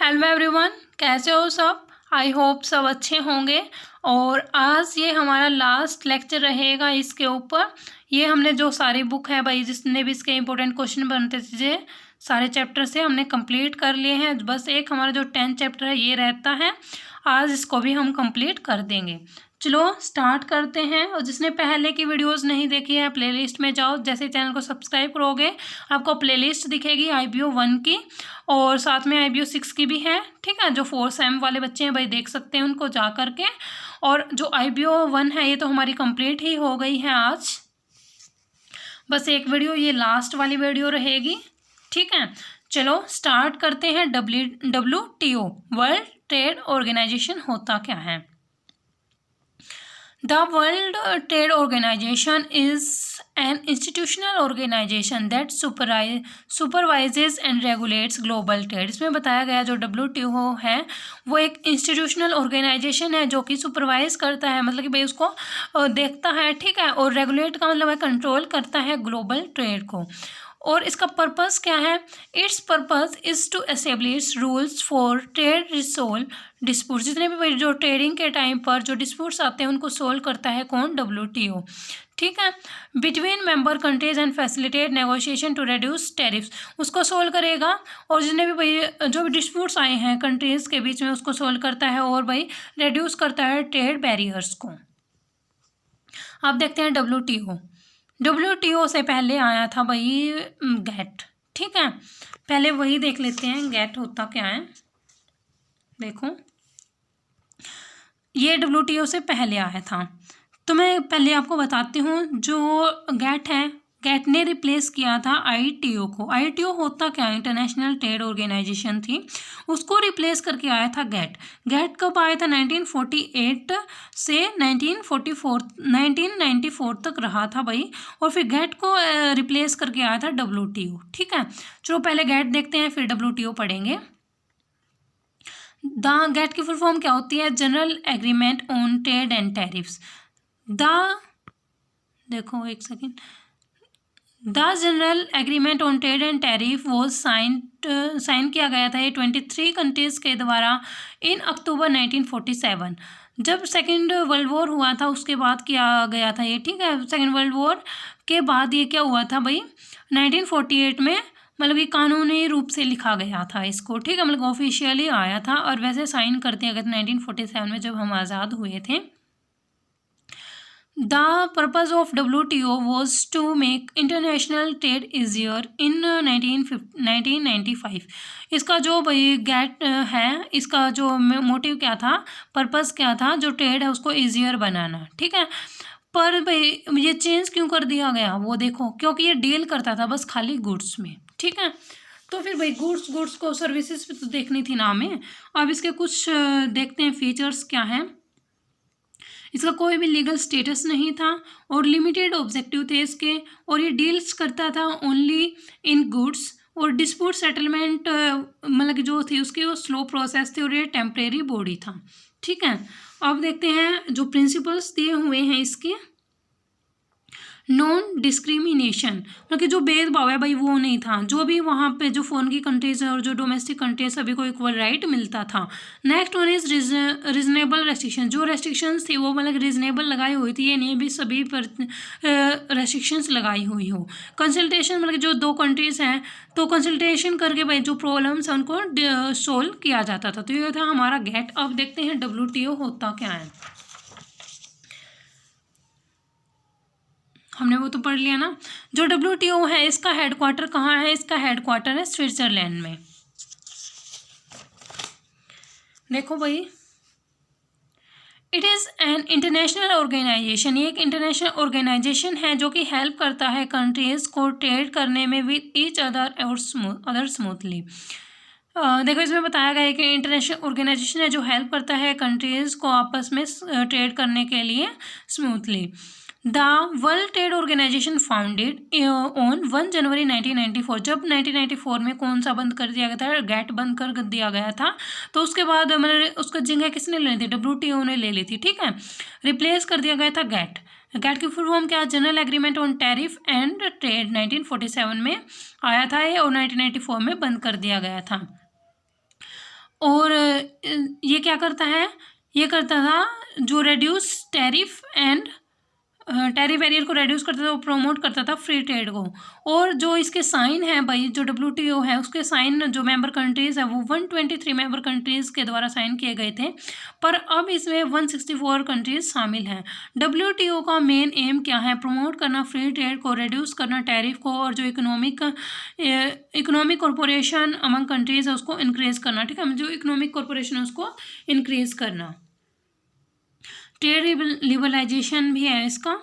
Hello everyone, कैसे हो सब। आई होप सब अच्छे होंगे। और आज ये हमारा लास्ट लेक्चर रहेगा इसके ऊपर। ये हमने जो सारी बुक है भाई, जिसने भी इसके इंपॉर्टेंट क्वेश्चन बनते थे सारे चैप्टर से हमने कंप्लीट कर लिए हैं। बस एक हमारा जो 10th चैप्टर है ये रहता है, आज इसको भी हम कंप्लीट कर देंगे। चलो स्टार्ट करते हैं। और जिसने पहले की वीडियोस नहीं देखी है प्लेलिस्ट में जाओ, जैसे चैनल को सब्सक्राइब करोगे आपको प्लेलिस्ट दिखेगी IBO 1 की, और साथ में IBO 6 की भी है। ठीक है, जो 4 सेम वाले बच्चे हैं भाई देख सकते हैं उनको जा करके। और जो IBO 1 है ये तो हमारी कंप्लीट ही हो गई है आज। बस एक वीडियो ये लास्ट वाली वीडियो रहेगी। ठीक है, चलो स्टार्ट करते हैं। WTO वर्ल्ड ट्रेड ऑर्गेनाइजेशन होता क्या है। The World Trade Organization is an institutional organization that supervises and regulates global trade। इसमें बताया गया जो WTO है वो एक इंस्टीट्यूशनल ऑर्गेनाइजेशन है जो कि सुपरवाइज करता है, मतलब कि भाई उसको देखता है। ठीक है, और रेगुलेट का मतलब है कंट्रोल करता है ग्लोबल ट्रेड को। और इसका पर्पस क्या है। Its purpose is to establish rules for trade resolve dispute. जितने भी जो ट्रेडिंग के टाइम पर जो डिस्प्यूट्स आते हैं उनको सोल्व करता है कौन, WTO। ठीक है, between member countries and facilitate negotiation to reduce tariffs, उसको सोल्व करेगा। और जितने भी भाई जो भी डिस्प्यूट्स आए हैं कंट्रीज़ के बीच में उसको सोल्व करता है और भाई रिड्यूस करता है ट्रेड बैरियर्स को। अब देखते हैं WTO से पहले आया था भाई GATT। ठीक है, पहले वही देख लेते हैं GATT होता क्या है। देखो ये WTO से पहले आया था, तो मैं पहले आपको बताती हूँ। जो GATT है, GATT ने रिप्लेस किया था ITO को। ITO होता क्या, इंटरनेशनल ट्रेड ऑर्गेनाइजेशन थी, उसको रिप्लेस करके आया था GATT कब आया था, 1948 से 1994 तक रहा था भाई। और फिर GATT को रिप्लेस करके आया था WTO। ठीक है, चलो पहले GATT देखते हैं फिर WTO पढ़ेंगे। GATT की फुल फॉर्म क्या होती है, general agreement on trade and tariffs. देखो एक second. The general agreement on trade and tariff was sign किया गया था ये 23 कंट्रीज़ के द्वारा इन अक्टूबर 1947। जब सेकेंड वर्ल्ड वॉर हुआ था उसके बाद किया गया था ये। ठीक है, सेकेंड वर्ल्ड वॉर के बाद ये क्या हुआ था भाई, 1948 में मतलब कि कानूनी रूप से लिखा गया था इसको। ठीक है, मतलब ऑफिशियली आया था। और वैसे साइन कर दिया गया था 1947 में जब हम आज़ाद हुए थे। The purpose of WTO was to make international trade easier in 1995। इसका जो भाई GATT है, इसका जो मोटिव क्या था, पर्पस क्या था, जो ट्रेड है उसको ईजियर बनाना। ठीक है, पर भाई ये चेंज क्यों कर दिया गया वो देखो, क्योंकि ये डील करता था बस खाली गुड्स में। ठीक है, तो फिर भाई गुड्स को सर्विसेज पे तो देखनी थी ना हमें। अब इसके कुछ देखते हैं फीचर्स क्या हैं। इसका कोई भी लीगल स्टेटस नहीं था और लिमिटेड ऑब्जेक्टिव थे इसके। और ये डील्स करता था ओनली इन गुड्स। और डिस्प्यूट सेटलमेंट मतलब जो थी उसकी वो स्लो प्रोसेस थी और ये टेम्परेरी बॉडी था। ठीक है, अब देखते हैं जो प्रिंसिपल्स दिए हुए हैं इसके। नॉन डिस्क्रिमिनेशन, मतलब कि जो भेदभाव है भाई वो नहीं था। जो भी वहाँ पे जो फॉरेन की कंट्रीज है और जो डोमेस्टिक कंट्रीज सभी को इक्वल राइट मिलता था। Next one is reasonable restriction. जो रेस्ट्रिक्शंस थी वो मतलब रीजनेबल लगाई हुई थी, ये नहीं भी सभी पर रेस्ट्रिक्शंस लगाई हुई हो। कंसल्टेशन, मतलब जो दो कंट्रीज हैं तो कंसल्टेशन करके भाई जो प्रॉब्लम्स हैं उनको सोल्व किया जाता था। तो ये था हमारा GATT। अब देखते हैं WTO होता क्या है। हमने वो तो पढ़ लिया ना। जो WTO है इसका हेडक्वार्टर कहाँ है, इसका हेडक्वार्टर है स्विट्जरलैंड में। देखो भाई, it is an international organisation. ये एक इंटरनेशनल ऑर्गेनाइजेशन है जो कि हेल्प करता है कंट्रीज़ को ट्रेड करने में विद ईच अदर और अदर स्मूथली। देखो इसमें बताया गया है कि इंटरनेशनल ऑर्गेनाइजेशन है जो हेल्प करता है कंट्रीज़ को आपस में ट्रेड करने के लिए smoothly. The world trade organisation founded on 1 January 1994। जब 1994 में कौन सा बंद कर दिया गया था, GATT बंद कर दिया गया था, तो उसके बाद मतलब उसका जगह किसने ले ली थी, WTO ने ले ली थी। ठीक है, रिप्लेस कर दिया गया था GATT की फुल फॉर्म क्या है, general agreement on tariff and trade. 1947 में आया था ये और 1994 में बंद कर दिया गया था। और ये क्या करता है, ये करता था जो reduce tariff and tariff barrier को रेड्यूस करता था, वो प्रमोट करता था फ्री ट्रेड को। और जो इसके साइन है भाई, जो WTO है उसके साइन जो मेंबर कंट्रीज़ है वो 123 मेंबर कंट्रीज़ के द्वारा साइन किए गए थे, पर अब इसमें 164 कंट्रीज़ शामिल हैं। WTO का मेन एम क्या है, प्रमोट करना फ्री ट्रेड को, रेड्यूस करना टैरिफ को, और जो इकोनॉमिक कॉरपोरेशन अमंग कंट्रीज़ है उसको इंक्रीज़ करना। ठीक है, जो इकोनॉमिक कॉरपोरेशन है उसको इंक्रीज़ करना। ट्रेड लिबरलाइजेशन भी है इसका।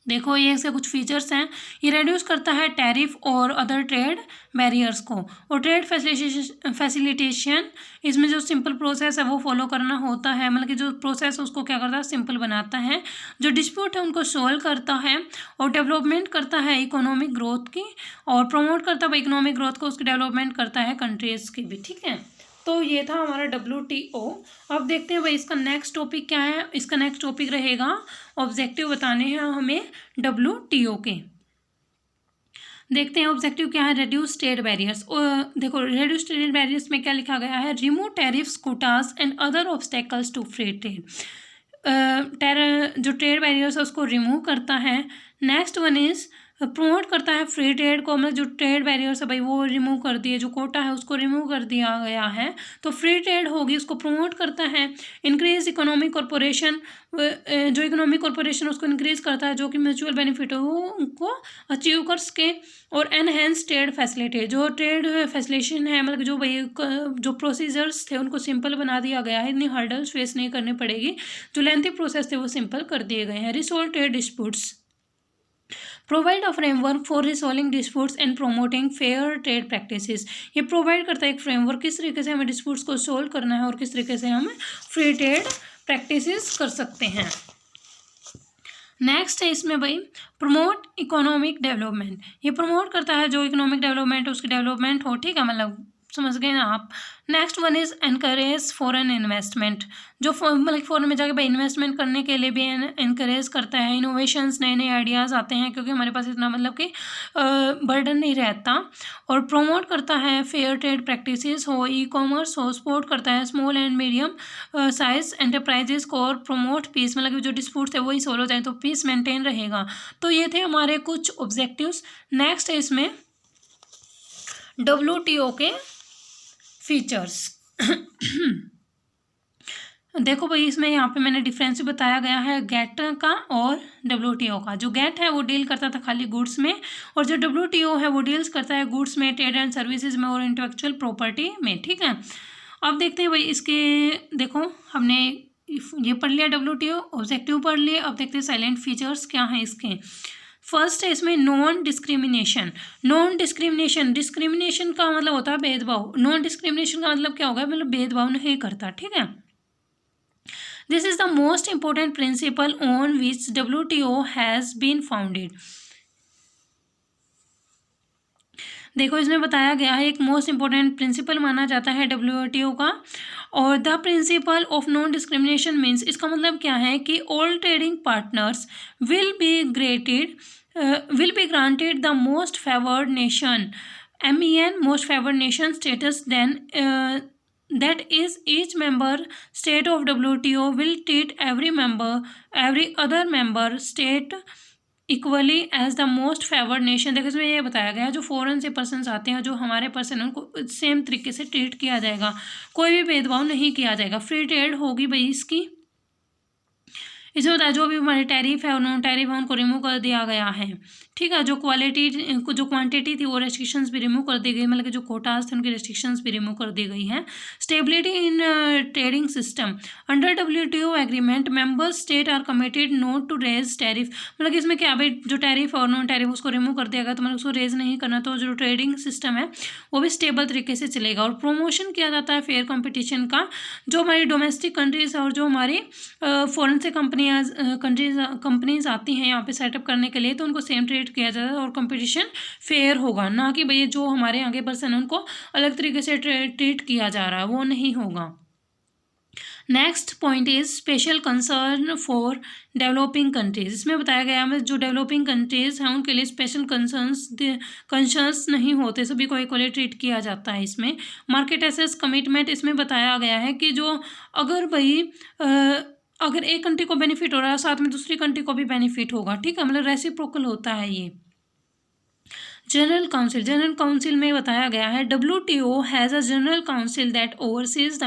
देखो ये इसके कुछ फीचर्स हैं। ये रेड्यूस करता है टैरिफ और अदर ट्रेड बैरियर्स को, और ट्रेड फैसिलिटेशन, इसमें जो सिंपल प्रोसेस है वो फॉलो करना होता है, मतलब कि जो प्रोसेस उसको क्या करता है, सिंपल बनाता है। जो डिस्प्यूट है उनको सॉल्व करता है, और डेवलपमेंट करता है इकोनॉमिक ग्रोथ की, और प्रमोट करता है इकोनॉमिक ग्रोथ को, उसकी डेवलपमेंट करता है कंट्रीज़ की भी। ठीक है, तो ये था हमारा WTO। अब देखते हैं भाई इसका नेक्स्ट टॉपिक क्या है। इसका नेक्स्ट टॉपिक रहेगा ऑब्जेक्टिव बताने हैं हमें WTO के। देखते हैं ऑब्जेक्टिव क्या है, रेड्यूस ट्रेड बैरियर्स। देखो रेड्यूस ट्रेड बैरियर्स में क्या लिखा गया है, remove tariffs, quotas and other obstacles to free trade. जो ट्रेड बैरियर्स है उसको रिमूव करता है। नेक्स्ट वन इज प्रमोट करता है फ्री ट्रेड को, मतलब जो ट्रेड बैरियर्स है भाई वो रिमूव कर दिए, जो कोटा है उसको रिमूव कर दिया गया है, तो फ्री ट्रेड होगी, उसको प्रमोट करता है। इंक्रीज इकोनॉमिक कॉरपोरेशन, जो इकोनॉमिक कॉरपोरेशन उसको इंक्रीज करता है, जो कि म्यूचुअल बेनिफिट हो उनको अचीव कर सके। और एनहेंस ट्रेड फैसिलिटी, जो ट्रेड फैसिलिटेशन है, मतलब जो भाई जो प्रोसीजर्स थे उनको सिंपल बना दिया गया है, इतनी हर्डल्स फेस नहीं करनी पड़ेगी, जो लेंथी प्रोसेस थे वो सिंपल कर दिए गए हैं। Resolve trade disputes, provide a framework for resolving disputes and promoting fair trade practices. ये प्रोवाइड करता है एक फ्रेमवर्क, किस तरीके से हमें डिस्प्यूट्स को सोल्व करना है और किस तरीके से हम फ्री ट्रेड प्रैक्टिसेस कर सकते हैं। नेक्स्ट है इसमें भाई प्रमोट इकोनॉमिक डेवलपमेंट। ये प्रमोट करता है जो इकोनॉमिक डेवलपमेंट, उसकी डेवलपमेंट हो। ठीक है, मतलब समझ गए ना आप। Next one is encourage foreign investment, जो मतलब फॉरेन में जाके भाई इन्वेस्टमेंट करने के लिए भी एनकरेज करता है। इनोवेशंस, नए नए आइडियाज़ आते हैं क्योंकि हमारे पास इतना मतलब कि बर्डन नहीं रहता। और प्रोमोट करता है फेयर ट्रेड प्रैक्टिसेस हो, ई कॉमर्स हो, सपोर्ट करता है small and medium size enterprises को, और प्रमोट पीस, मतलब कि जो डिस्प्यूट्स है वही सॉल्व हो जाए तो पीस मेंटेन रहेगा। तो ये थे हमारे कुछ ऑब्जेक्टिव्स। नेक्स्ट है इसमें WTO के फीचर्स। देखो भाई इसमें यहाँ पे मैंने डिफरेंस भी बताया गया है गेट का और WTO का। जो गेट है वो डील करता था खाली गुड्स में, और जो WTO है वो डील्स करता है गुड्स में, ट्रेड एंड सर्विसेज में, और इंटेलेक्चुअल प्रॉपर्टी में। ठीक है, अब देखते हैं भाई इसके, देखो हमने ये पढ़ लिया WTO, ऑब्जेक्टिव पढ़ लिए। अब देखते हैं साइलेंट फीचर्स क्या हैं इसके। फर्स्ट है इसमें non discrimination. Non discrimination, discrimination का मतलब होता है भेदभाव। नॉन डिस्क्रिमिनेशन का मतलब क्या होगा, मतलब भेदभाव नहीं करता। ठीक है, this is the most important principle on which WTO has been founded. देखो इसमें बताया गया है एक मोस्ट इंपॉर्टेंट प्रिंसिपल माना जाता है WTO का, और the principle of non discrimination means, इसका मतलब क्या है कि all trading partners will be granted the most favoured nation MEN most favoured nation status then that is each member state of WTO will treat every other member state equally as the most favoured nation. देखो इसमें ये बताया गया है जो foreign से persons आते हैं, जो हमारे पर्सन हैं, उनको सेम तरीके से ट्रीट किया जाएगा, कोई भी भेदभाव नहीं किया जाएगा। फ्री ट्रेड होगी भाई इसकी। इसमें बताया जो भी हमारे टैरिफ है और नॉन टैरिफ है उनको रिमूव कर दिया गया है। ठीक है, जो क्वांटिटी थी वो रेस्ट्रिक्शंस भी रिमूव कर दी गई, मतलब कि जो कोटास थे उनकी रेस्ट्रिक्शंस भी रिमूव कर दी गई हैं। Stability in trading system, under WTO agreement members state are committed not to raise tariff. मतलब कि इसमें क्या भाई जो टैरिफ और नॉन टैरिफ उसको रिमूव कर दिया गया, तो मतलब उसको रेज नहीं करना, तो जो ट्रेडिंग सिस्टम है वो भी स्टेबल तरीके से चलेगा। और प्रोमोशन किया जाता है फेयर कॉम्पिटिशन का, जो हमारी डोमेस्टिक कंट्रीज और जो हमारी फॉरेन से कंपनीज आती हैं यहाँ पे सेटअप करने के लिए, तो उनको सेम ट्रीट किया जाता है और कंपटीशन फेयर होगा, ना कि भैया जो हमारे आगे पर्सन उनको अलग तरीके से ट्रीट किया जा रहा है वो नहीं होगा। Next point is special concern for developing countries. इसमें बताया गया है जो डेवलपिंग कंट्रीज हैं उनके लिए स्पेशल कंसर्न्स नहीं होते, सभी को इक्वली ट्रीट किया जाता है। इसमें मार्केट एसेस कमिटमेंट इसमें बताया गया है कि जो अगर भाई अगर एक कंट्री को बेनिफिट हो रहा है साथ में दूसरी कंट्री को भी बेनिफिट होगा, ठीक है, मतलब रेसिप्रोकल होता है ये। जनरल काउंसिल में बताया गया है WTO has a general council that overseas the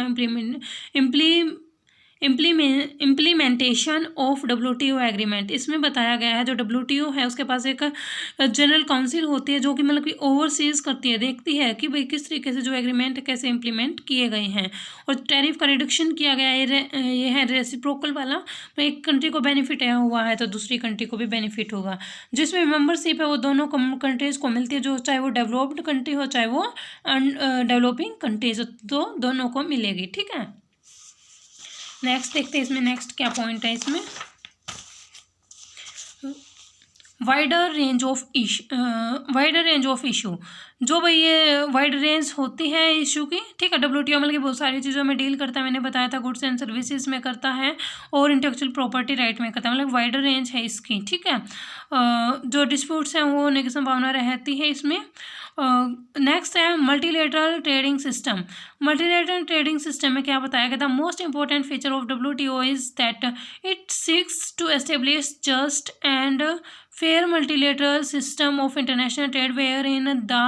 implementation of WTO agreement. इसमें बताया गया है जो WTO है उसके पास एक जनरल काउंसिल होती है जो कि मतलब कि ओवरसीज करती है, देखती है कि भाई किस तरीके से जो एग्रीमेंट कैसे इम्प्लीमेंट किए गए हैं। और टैरिफ का रिडक्शन किया गया है, ये है रेसिप्रोकल वाला, एक कंट्री को बेनिफिट हुआ है तो दूसरी कंट्री को भी बेनिफिट होगा। जिसमें मेंबरशिप है वो दोनों कंट्रीज को मिलती है, जो चाहे वो डेवलप्ड कंट्री हो चाहे वो डेवलपिंग कंट्रीज हो, तो दोनों को मिलेगी, ठीक है। नेक्स्ट देखते हैं इसमें नेक्स्ट क्या पॉइंट है। इसमें वाइडर रेंज ऑफ इशू, जो भाई ये वाइड रेंज होती है इशू की, ठीक है। WTO मतलब कि बहुत सारी चीज़ों में डील करता है, मैंने बताया था गुड्स एंड सर्विसेज में करता है और इंटेलेक्चुअल प्रॉपर्टी राइट में करता है, मतलब वाइडर रेंज है इसकी, ठीक है। जो डिस्प्यूट्स हैं वो होने की संभावना रहती है इसमें। नेक्स्ट है multilateral trading system. Multilateral trading system में क्या बताया गया था, most important feature of WTO is that it seeks to establish just and fair multilateral system of international trade wherein the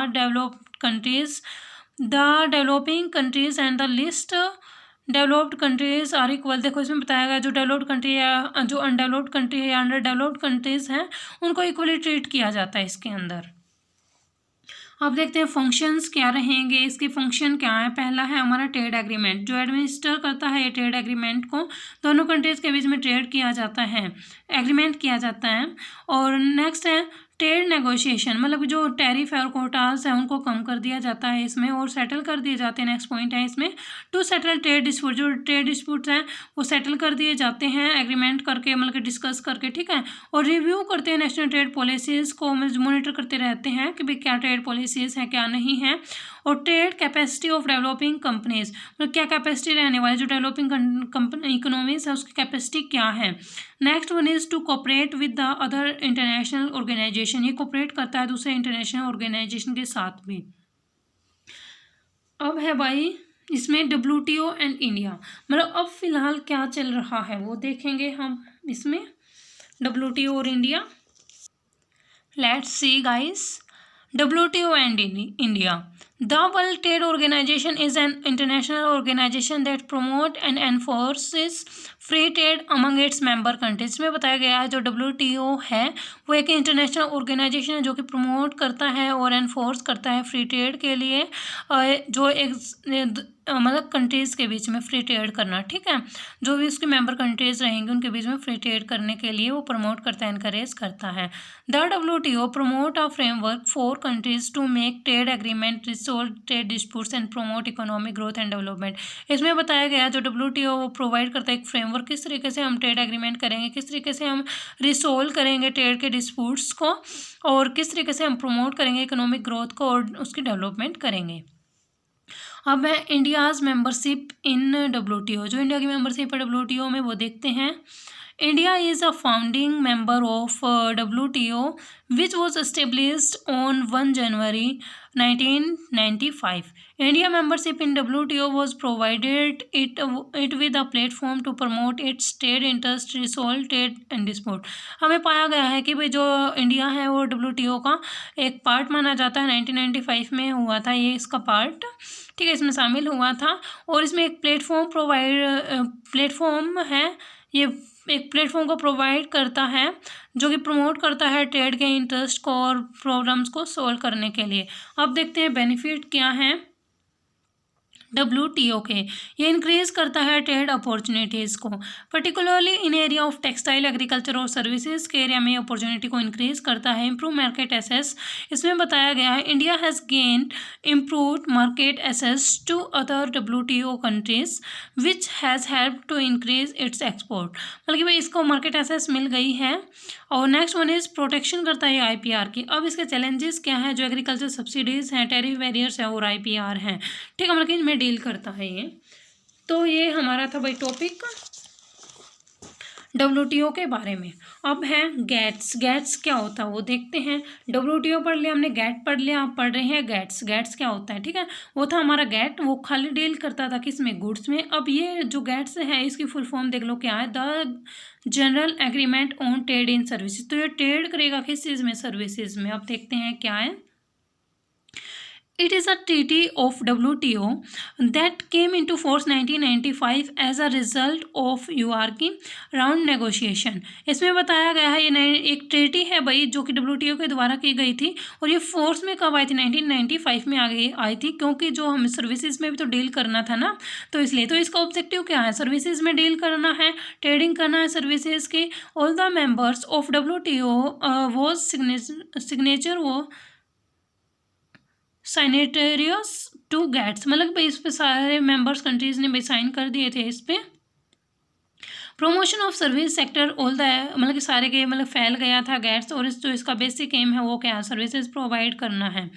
developing countries and the least developed countries are equal. देखो इसमें बताया गया जो डेवलप्ड कंट्री या जो undeveloped country है या under developed countries हैं उनको इक्वली ट्रीट किया जाता है इसके अंदर। अब देखते हैं फंक्शंस क्या रहेंगे, इसके फंक्शन क्या है। पहला है हमारा ट्रेड एग्रीमेंट, जो एडमिनिस्टर करता है ये ट्रेड एग्रीमेंट को, दोनों कंट्रीज के बीच में ट्रेड किया जाता है, एग्रीमेंट किया जाता है। और नेक्स्ट है ट्रेड नेगोशिएशन, मतलब जो टैरिफ है और कोटास है उनको कम कर दिया जाता है इसमें और सेटल कर दिए जाते हैं। नेक्स्ट पॉइंट है इसमें टू सेटल ट्रेड डिस्प्यूट, जो ट्रेड डिस्प्यूट्स हैं वो सेटल कर दिए जाते हैं एग्रीमेंट करके, मतलब कि डिस्कस करके, ठीक है। और रिव्यू करते हैं नेशनल ट्रेड पॉलिसीज़ को, मॉनिटर करते रहते हैं कि भाई क्या ट्रेड पॉलिसीज़ हैं क्या नहीं है। और trade capacity of developing companies, मतलब क्या कैपेसिटी रहने वाली जो डेवलपिंग इकोनॉमीज है उसकी कैपेसिटी क्या है। Next one is to cooperate with the other international organisation, ये कोऑपरेट करता है दूसरे इंटरनेशनल ऑर्गेनाइजेशन के साथ भी। अब है भाई इसमें WTO एंड इंडिया, मतलब अब फिलहाल क्या चल रहा है वो देखेंगे हम इसमें WTO और India. Let's see guys, WTO and India. The World Trade Organization is an international organization that promotes and enforces free trade among its member countries में बताया गया है। जो WTO है वो एक इंटरनेशनल ऑर्गेनाइजेशन है जो कि प्रमोट करता है और एनफोर्स करता है फ्री ट्रेड के लिए, जो एक मतलब कंट्रीज़ के बीच में फ्री ट्रेड करना, ठीक है। जो भी उसके मेंबर कंट्रीज़ रहेंगे उनके बीच में फ्री ट्रेड करने के लिए वो प्रमोट करता है, इनकरेज करता है। The WTO promote a framework for countries to make trade agreement, resolve trade disputes and promote economic growth and development. इसमें बताया गया जो WTO वो प्रोवाइड करता है एक फ्रेमवर्क, किस तरीके से हम ट्रेड एग्रीमेंट करेंगे, किस तरीके से हम रिसोल्व करेंगे ट्रेड के डिस्प्यूट्स को और किस तरीके से हम प्रमोट करेंगे इकोनॉमिक ग्रोथ को और उसकी डेवलपमेंट करेंगे। अब है इंडियाज़ मेंबरशिप इन WTO, जो इंडिया की मेंबरशिप है WTO में वो देखते हैं। India is a founding member of WTO which was established on 1 January 1995. India membership in WTO was provided it with a platform to promote its trade interest, resolve trade and dispute. हमें पाया गया है कि भाई जो India है वो WTO का एक पार्ट माना जाता है, 1995 में हुआ था ये इसका पार्ट, ठीक है, इसमें शामिल हुआ था। और इसमें एक प्लेटफॉर्म है, ये एक प्लेटफॉर्म को प्रोवाइड करता है जो कि प्रमोट करता है ट्रेड के इंटरेस्ट को और प्रॉब्लम्स को सोल्व करने के लिए। अब देखते हैं बेनिफिट क्या है WTO के। ये इंक्रीज करता है ट्रेड अपॉर्चुनिटीज़ को, particularly in area of textile, agriculture और सर्विसेज के एरिया में अपॉर्चुनिटी को इंक्रीज करता है। इम्प्रूव मार्केट एसेस, इसमें बताया गया है India has gained improved market access to other WTO countries which has help to increase its export, मतलब कि भाई इसको मार्केट एसेस मिल गई है। और नेक्स्ट वन इज़ प्रोटेक्शन करता है IPR की। अब इसके चैलेंजेस क्या है, जो एग्रीकल्चर सब्सिडीज़ हैं, टैरिफ बैरियर्स है और IPR हैं, ठीक है, मतलब कि इनमें डील करता है ये। तो ये हमारा था भाई टॉपिक WTO के बारे में। अब है गेट्स। गेट्स क्या होता है वो देखते हैं। WTO पढ़ लिया हमने, गेट पढ़ लिया, आप पढ़ रहे हैं गेट्स। गेट्स क्या होता है, ठीक है, वो था हमारा गेट, वो खाली डील करता था किस में, गुड्स में। अब ये जो गेट्स है इसकी फुल फॉर्म देख लो क्या है, the general agreement on trade in services. तो ये ट्रेड करेगा किस चीज़ में, सर्विसेज में। अब देखते हैं क्या है। It is a treaty of WTO that came into force 1995 as a result of URC round negotiation। इसमें बताया गया है ये एक ट्रीटी है भाई जो कि WTO के द्वारा की गई थी, और ये फोर्स में कब आई थी, 1995 में आई थी, क्योंकि जो हमें सर्विसेज में भी तो डील करना था ना, तो इसलिए। तो इसका ऑब्जेक्टिव क्या है, सर्विसेज में डील करना है, ट्रेडिंग करना है सर्विसेज की। All the members of WTO was signature वो साइनेटेरियस टू गेट्स, मतलब भाई इस पे सारे मेंबर्स कंट्रीज ने भाई साइन कर दिए थे इस पे। Promotion of service sector all the, मतलब कि सारे के मतलब फैल गया था गेट्स, और इस जो इसका बेसिक एम है वो क्या है, सर्विसेज प्रोवाइड करना है,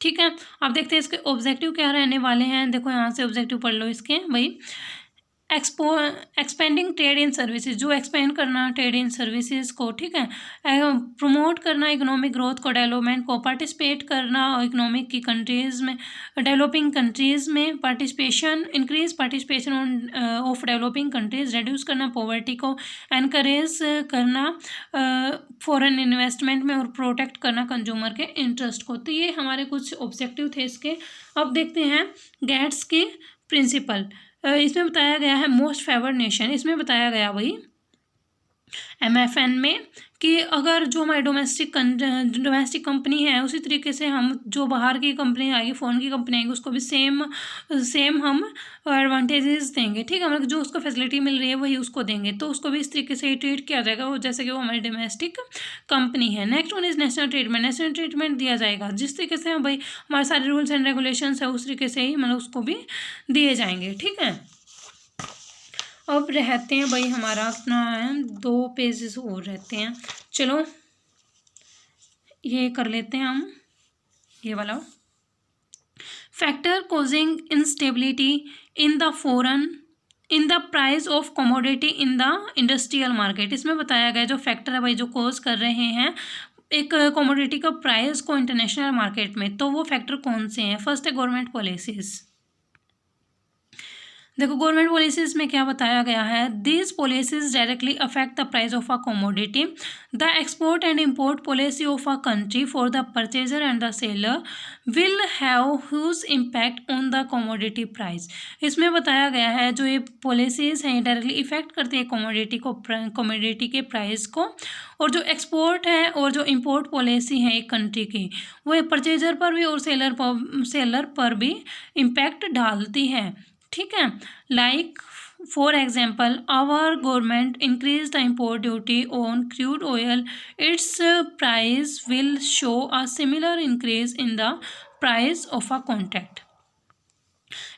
ठीक है। अब देखते हैं इसके ऑब्जेक्टिव क्या रहने वाले हैं। देखो यहाँ से ऑब्जेक्टिव पढ़ लो इसके भाई। एक्सपेंडिंग ट्रेड इन सर्विसेज, जो एक्सपेंड करना ट्रेड इन सर्विसेज को, ठीक है। प्रमोट करना इकोनॉमिक ग्रोथ को, डेवलपमेंट को, पार्टिसिपेट करना इकोनॉमिक की कंट्रीज में, डेवलपिंग कंट्रीज में participation, increase participation of developing countries, reduce करना पॉवर्टी को, एनकरेज करना फॉरेन इन्वेस्टमेंट में, और प्रोटेक्ट करना कंज्यूमर के इंटरेस्ट को। तो ये हमारे कुछ ऑब्जेक्टिव थे इसके। अब देखते हैं गेट्स के प्रिंसिपल। इसमें बताया गया है मोस्ट फेवर्ड नेशन। इसमें बताया गया भाई MFN में कि अगर जो हमारी डोमेस्टिक कंपनी है उसी तरीके से हम जो बाहर की कंपनी आएगी, फ़ोन की कंपनी आएगी, उसको भी सेम हम एडवांटेजेस देंगे, ठीक है, मतलब जो उसको फैसिलिटी मिल रही है वही उसको देंगे, तो उसको भी इस तरीके से ट्रीट किया जाएगा वो जैसे कि वो हमारी डोमेस्टिक कंपनी है। Next one is national treatment. National treatment दिया जाएगा जिस तरीके से भाई हमारे सारे रूल्स एंड रेगुलेशंस है उस तरीके से ही मतलब उसको भी दिए जाएंगे, ठीक है। अब रहते हैं भाई हमारा अपना है 2 पेजेस और रहते हैं, चलो ये कर लेते हैं हम, ये वाला factor causing instability in the price of commodity in the industrial market. इसमें बताया गया जो फैक्टर है भाई जो कॉज कर रहे हैं एक कमोडिटी का प्राइस को इंटरनेशनल मार्केट में, तो वो फैक्टर कौन से हैं। फर्स्ट है गवर्नमेंट पॉलिसीज़। देखो गवर्नमेंट पॉलिसीज़ में क्या बताया गया है, these policies directly affect the price of a commodity. The export and import policy of a country for the purchaser and the seller will have huge impact on the commodity price. इसमें बताया गया है जो ये policies हैं directly effect करती है commodity के प्राइस को, और जो एक्सपोर्ट है और जो इम्पोर्ट पॉलिसी है एक कंट्री की वो परचेजर पर भी और सेलर पर भी इम्पैक्ट डालती है, ठीक है। Like for example our government increase the import duty on crude oil, its price will show a similar increase in the price of a contract.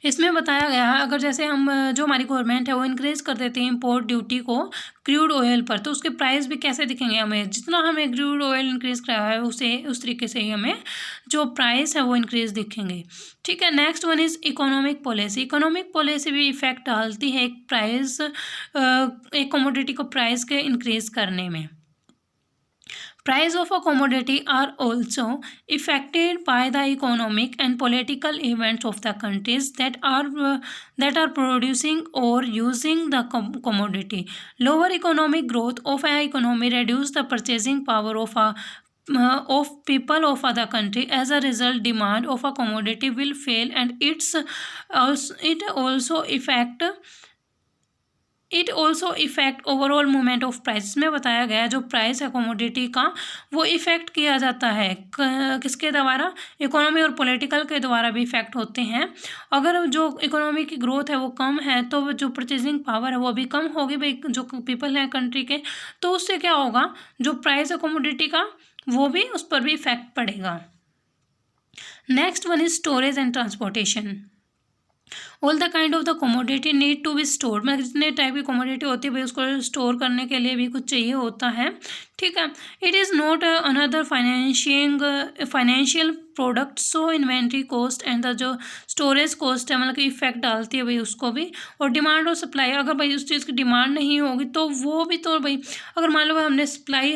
इसमें बताया गया है अगर जैसे हम जो हमारी गवर्नमेंट है वो इंक्रीज कर देते हैं इम्पोर्ट ड्यूटी को क्रूड ऑयल पर, तो उसके प्राइस भी कैसे दिखेंगे हमें, जितना हमें क्रूड ऑयल इंक्रीज कराया है उसे उस तरीके से ही हमें जो प्राइस है वो इंक्रीज दिखेंगे, ठीक है। Next one is economic policy. Economic policy भी इफेक्ट डालती है एक प्राइस एक कमोडिटी को प्राइस के इंक्रीज करने में। Price of a commodity are also affected by the economic and political events of the countries that are producing or using the commodity. Lower economic growth of an economy reduce the purchasing power of people of other country. As a result, demand of a commodity will fail, and it also affect overall movement of price. में बताया गया जो price है commodity का वो effect किया जाता है किसके द्वारा, इकोनॉमी और पॉलिटिकल के द्वारा भी इफेक्ट होते हैं। अगर जो इकोनॉमी की ग्रोथ है वो कम है तो जो परचेजिंग पावर है वो भी कम होगी भाई जो पीपल हैं कंट्री के, तो उससे क्या होगा जो प्राइस है कमोडिटी का वो भी उस पर भी इफेक्ट पड़ेगा। Next one is storage and transportation. All the kind of the commodity need to be store, मतलब जितने टाइप की कमोडिटी होती है भाई उसको स्टोर करने के लिए भी कुछ चाहिए होता है, ठीक है। It is not another financial product so inventory cost and the जो स्टोरेज कॉस्ट है मतलब कि इफेक्ट डालती है भाई उसको भी। और डिमांड और सप्लाई, अगर भाई उस चीज़ की डिमांड नहीं होगी तो वो भी तो भाई, अगर मान लो हमने सप्लाई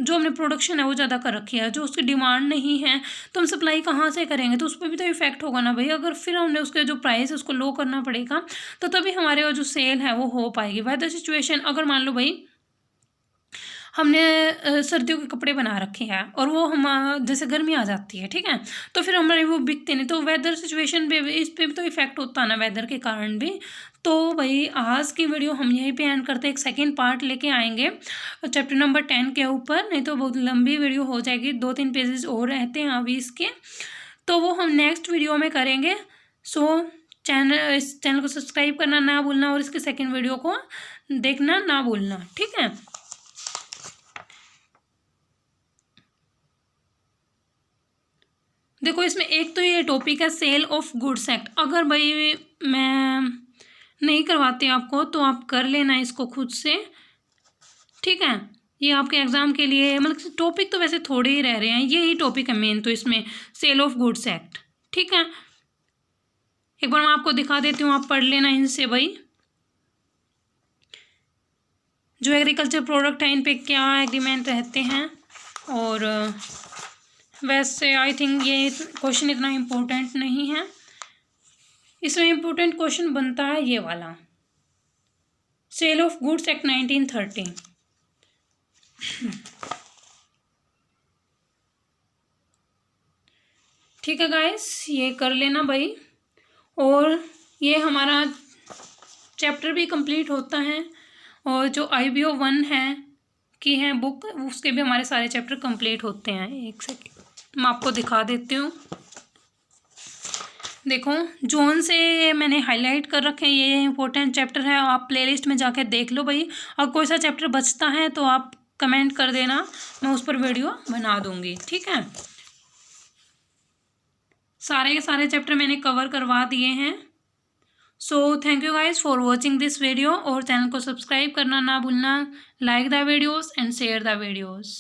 जो हमने प्रोडक्शन है वो ज़्यादा कर रखी है, जो उसकी डिमांड नहीं है तो हम सप्लाई कहाँ से करेंगे, तो उस पर भी तो इफेक्ट होगा ना भाई। अगर फिर हमने उसके जो प्राइस है उसको लो करना पड़ेगा तो तभी हमारे वो जो सेल है वो हो पाएगी। वेदर सिचुएशन, अगर मान लो भाई हमने सर्दियों के कपड़े बना रखे हैं और वो हम जैसे गर्मी आ जाती है, ठीक है, तो फिर हमारे वो बिकते नहीं, तो वेदर सिचुएशन पे इस पे भी तो इफेक्ट होता है ना वेदर के कारण भी। तो भाई आज की वीडियो हम यहीं पे एंड करते हैं, एक सेकेंड पार्ट लेके आएंगे चैप्टर नंबर 10 के ऊपर, नहीं तो बहुत लंबी वीडियो हो जाएगी, 2-3 पेजेस और रहते हैं अभी इसके, तो वो हम नेक्स्ट वीडियो में करेंगे। सो इस चैनल को सब्सक्राइब करना ना भूलना और इसके सेकेंड वीडियो को देखना ना भूलना, ठीक है। देखो इसमें एक तो ये टॉपिक है सेल ऑफ गुड्स एक्ट, अगर भाई मैं नहीं करवाती आपको तो आप कर लेना इसको खुद से, ठीक है। ये आपके एग्जाम के लिए मतलब टॉपिक तो वैसे थोड़े ही रह रहे हैं, यही टॉपिक है मेन तो इसमें, सेल ऑफ गुड्स एक्ट, ठीक है। एक बार मैं आपको दिखा देती हूँ, आप पढ़ लेना इनसे भाई। जो एग्रीकल्चर प्रोडक्ट है इन पे क्या एग्रीमेंट रहते हैं, और वैसे आई थिंक ये क्वेश्चन इतना इम्पोर्टेंट नहीं है, इसमें इम्पोर्टेंट क्वेश्चन बनता है ये वाला, सेल ऑफ गुड्स एक्ट 1930। ठीक है गाइस, ये कर लेना भाई, और ये हमारा चैप्टर भी कंप्लीट होता है, और जो IBO 1 है की है बुक, उसके भी हमारे सारे चैप्टर कंप्लीट होते हैं। एक सेकेंड मैं आपको दिखा देती हूँ, देखो जोन से मैंने हाईलाइट कर रखे हैं, ये इंपॉर्टेंट चैप्टर है, आप प्लेलिस्ट में जाके देख लो भाई। और कोई सा चैप्टर बचता है तो आप कमेंट कर देना, मैं उस पर वीडियो बना दूंगी, ठीक है। सारे के सारे चैप्टर मैंने कवर करवा दिए हैं। So thank you guys for watching this video, और चैनल को सब्सक्राइब करना ना भूलना, like the videos and share the videos.